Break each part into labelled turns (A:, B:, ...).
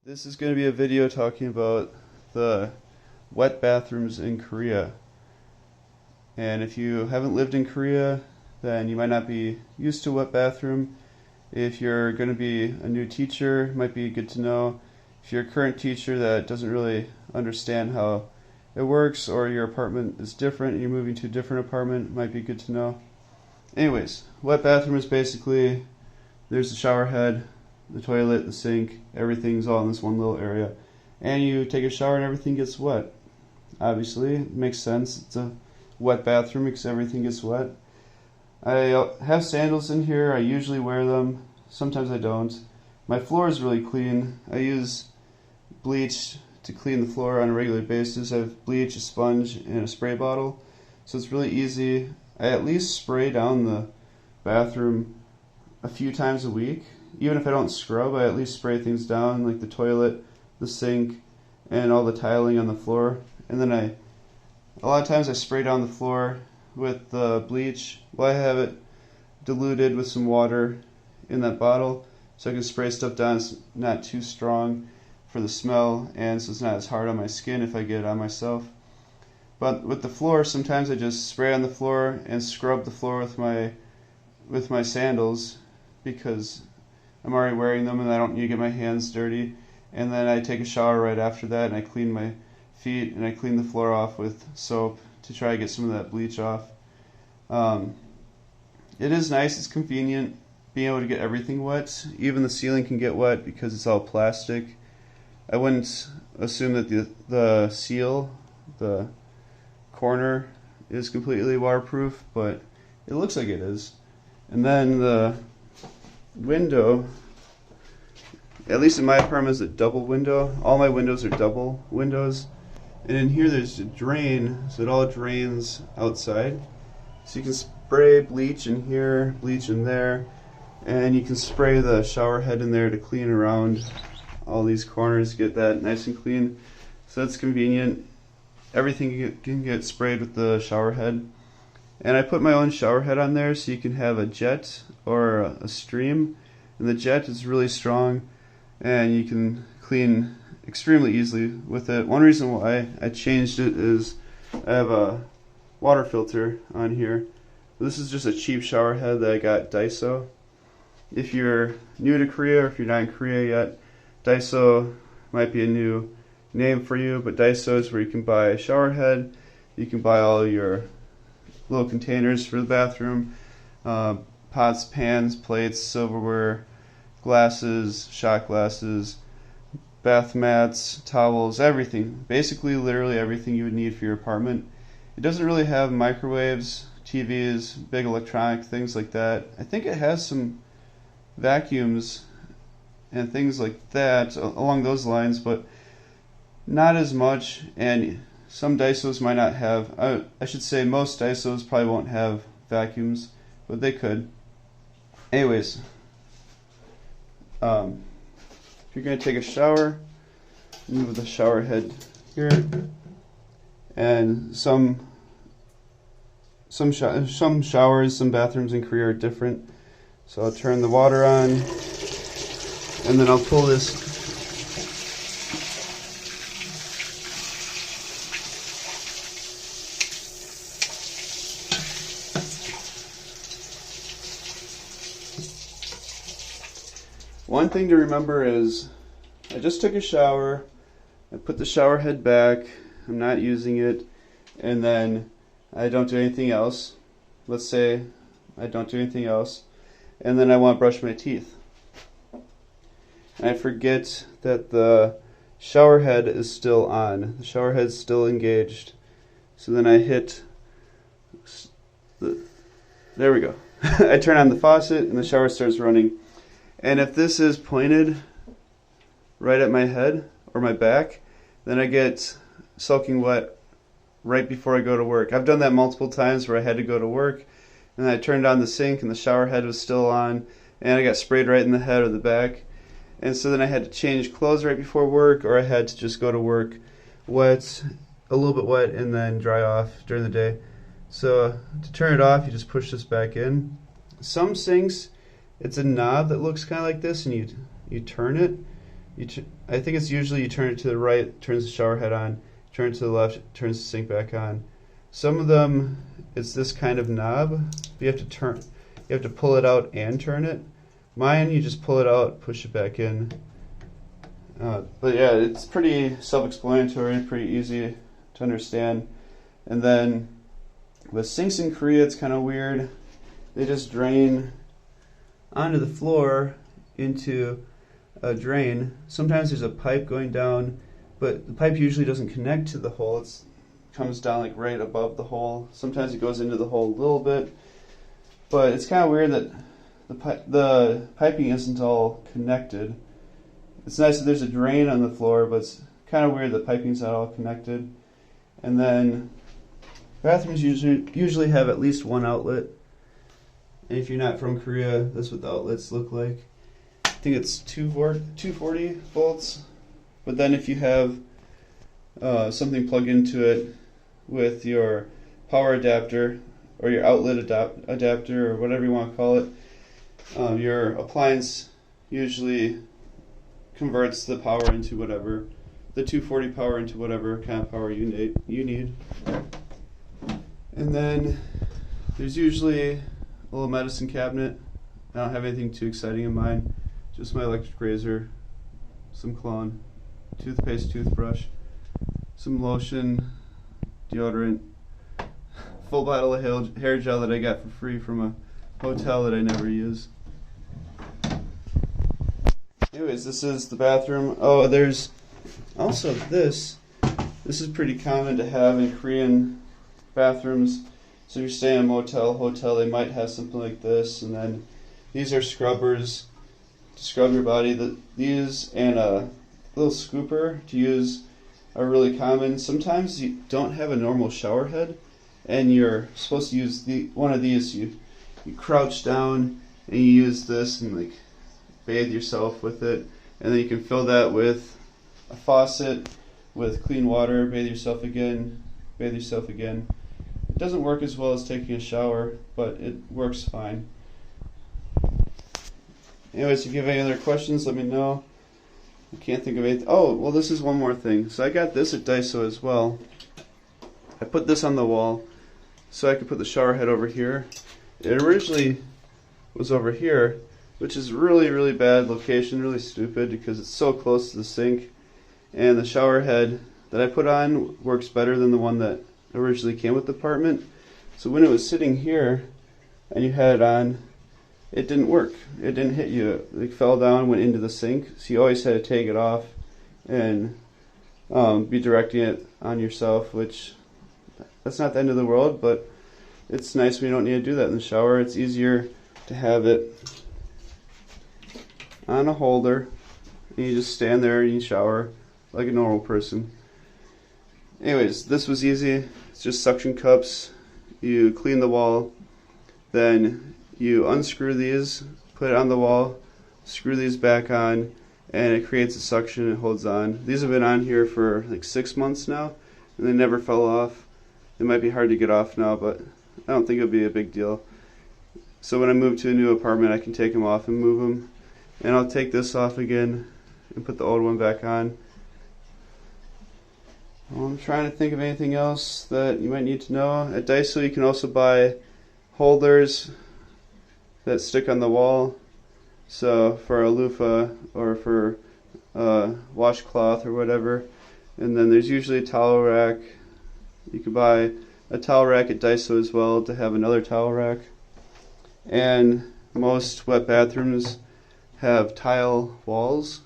A: This is going to be a video talking about the wet bathrooms in Korea. And if you haven't lived in Korea, then you might not be used to a wet bathroom. If you're going to be a new teacher, it might be good to know. If you're a current teacher that doesn't really understand how it works, or your apartment is different and you're moving to a different apartment, it might be good to know. Anyways, wet bathroom is basically there's the shower head, the toilet, the sink, everything's all in this one little area. And you take a shower and everything gets wet. Obviously, it makes sense. It's a wet bathroom because everything gets wet. I have sandals in here. I usually wear them. Sometimes I don't. My floor is really clean. I use bleach to clean the floor on a regular basis. I have bleach, a sponge, and a spray bottle. So it's really easy. I at least spray down the bathroom a few times a week. Even if I don't scrub, I at least spray things down, like the toilet, the sink, and all the tiling on the floor. And then a lot of times I spray down the floor with the bleach. Well, I have it diluted with some water in that bottle, so I can spray stuff down. It's not too strong for the smell, and so it's not as hard on my skin if I get it on myself. But with the floor, sometimes I just spray on the floor and scrub the floor with my sandals, because I'm already wearing them and I don't need to get my hands dirty. And then I take a shower right after that, and I clean my feet and I clean the floor off with soap to try to get some of that bleach off. It is nice, it's convenient being able to get everything wet. Even the ceiling can get wet because it's all plastic. I wouldn't assume that the seal, the corner, is completely waterproof, but it looks like it is. And then the window, at least in my apartment, is a double window. All my windows are double windows. And in here there's a drain, so it all drains outside. So you can spray bleach in here, bleach in there, and you can spray the shower head in there to clean around all these corners, get that nice and clean. So that's convenient. Everything can get sprayed with the shower head. And I put my own shower head on there so you can have a jet or a stream. And the jet is really strong and you can clean extremely easily with it. One reason why I changed it is I have a water filter on here. This is just a cheap shower head that I got at Daiso. If you're new to Korea or if you're not in Korea yet, Daiso might be a new name for you, but Daiso is where you can buy a shower head. You can buy all your little containers for the bathroom, pots, pans, plates, silverware, glasses, shot glasses, bath mats, towels, everything. Basically, literally everything you would need for your apartment. It doesn't really have microwaves, TVs, big electronic things like that. I think it has some vacuums and things like that along those lines, but not as much. And some Daisos might not have, I should say most Daisos probably won't have vacuums, but they could. Anyways, if you're going to take a shower, move the shower head here. And some showers, some bathrooms in Korea are different. So I'll turn the water on, and then I'll pull this One thing to remember is I just took a shower, I put the shower head back, I'm not using it, and then I don't do anything else. Let's say I don't do anything else, and then I want to brush my teeth. And I forget that the shower head is still on. The shower head is still engaged. So then I hit there we go. I turn on the faucet and the shower starts running. And if this is pointed right at my head or my back, then I get soaking wet right before I go to work. I've done that multiple times where I had to go to work, and I turned on the sink and the shower head was still on, and I got sprayed right in the head or the back. And so then I had to change clothes right before work, or I had to just go to work wet, a little bit wet, and then dry off during the day. So to turn it off, you just push this back in. Some sinks, it's a knob that looks kind of like this, and you turn it, I think it's usually you turn it to the right, turns the shower head on, turn it to the left, turns the sink back on. Some of them, it's this kind of knob. You have to pull it out and turn it. Mine, you just pull it out, push it back in. But yeah, it's pretty self-explanatory, pretty easy to understand. And then with sinks in Korea, it's kind of weird. They just drain onto the floor into a drain. Sometimes there's a pipe going down, but the pipe usually doesn't connect to the hole. It comes down like right above the hole. Sometimes it goes into the hole a little bit, but it's kind of weird that the piping isn't all connected. It's nice that there's a drain on the floor, but it's kind of weird that piping's not all connected. And then bathrooms usually have at least one outlet. And if you're not from Korea, that's what the outlets look like. I think it's 240 volts. But then if you have something plugged into it with your power adapter or your outlet adapter or whatever you want to call it, your appliance usually converts the power into whatever, the 240 power into whatever kind of power you need. And then there's usually a little medicine cabinet. I don't have anything too exciting in mine, just my electric razor, some cologne, toothpaste, toothbrush, some lotion, deodorant, full bottle of hair gel that I got for free from a hotel that I never use. Anyways, this is the bathroom. Oh, there's also this. This is pretty common to have in Korean bathrooms. So if you're staying in a motel, hotel, they might have something like this. And then these are scrubbers to scrub your body. These and a little scooper to use are really common. Sometimes you don't have a normal shower head, and you're supposed to use one of these. You crouch down and you use this and like bathe yourself with it, and then you can fill that with a faucet with clean water, bathe yourself again. It doesn't work as well as taking a shower, but it works fine. Anyways, if you have any other questions, let me know. I can't think of anything. Oh, well, this is one more thing. So I got this at Daiso as well. I put this on the wall so I could put the shower head over here. It originally was over here, which is really, really bad location, really stupid because it's so close to the sink. And the shower head that I put on works better than the one that originally came with the apartment. So when it was sitting here and you had it on, it didn't work. It didn't hit you. It fell down, went into the sink. So you always had to take it off and be directing it on yourself, which that's not the end of the world, but it's nice when you don't need to do that in the shower. It's easier to have it on a holder and you just stand there and you shower like a normal person. Anyways, this was easy. It's just suction cups. You clean the wall, then you unscrew these, put it on the wall, screw these back on, and it creates a suction. It holds on. These have been on here for like 6 months now, and they never fell off. It might be hard to get off now, but I don't think it'll be a big deal. So when I move to a new apartment, I can take them off and move them. And I'll take this off again and put the old one back on. Well, I'm trying to think of anything else that you might need to know. At Daiso, you can also buy holders that stick on the wall. So for a loofah or for a washcloth or whatever. And then there's usually a towel rack. You could buy a towel rack at Daiso as well to have another towel rack. And most wet bathrooms have tile walls,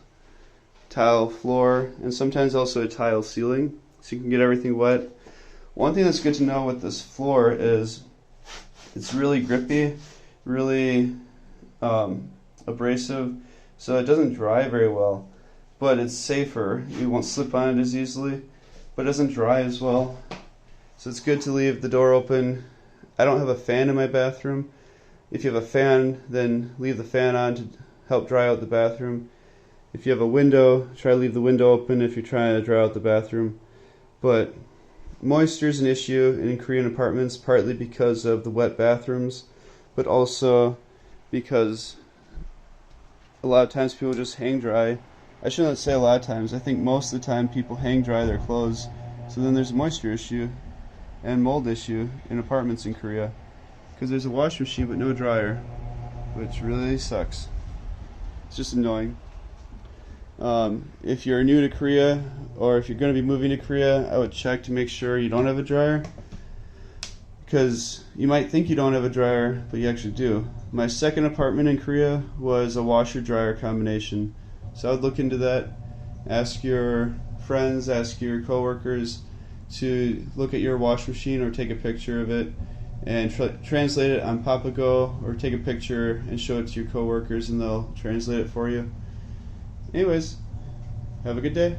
A: tile floor, and sometimes also a tile ceiling, so you can get everything wet. One thing that's good to know with this floor is it's really grippy, really abrasive, so it doesn't dry very well, but it's safer. You won't slip on it as easily, but it doesn't dry as well. So it's good to leave the door open. I don't have a fan in my bathroom. If you have a fan, then leave the fan on to help dry out the bathroom. If you have a window, try to leave the window open if you're trying to dry out the bathroom. But moisture is an issue in Korean apartments, partly because of the wet bathrooms, but also because a lot of times people just hang dry I shouldn't say a lot of times. I think most of the time people hang dry their clothes, so then there's a moisture issue and mold issue in apartments in Korea because there's a washing machine but no dryer, which really sucks. It's just annoying. If you're new to Korea or if you're going to be moving to Korea, I would check to make sure you don't have a dryer, because you might think you don't have a dryer, but you actually do. My second apartment in Korea was a washer-dryer combination, so I would look into that. Ask your friends, ask your coworkers to look at your washing machine or take a picture of it and translate it on Papago, or take a picture and show it to your coworkers and they'll translate it for you. Anyways, have a good day.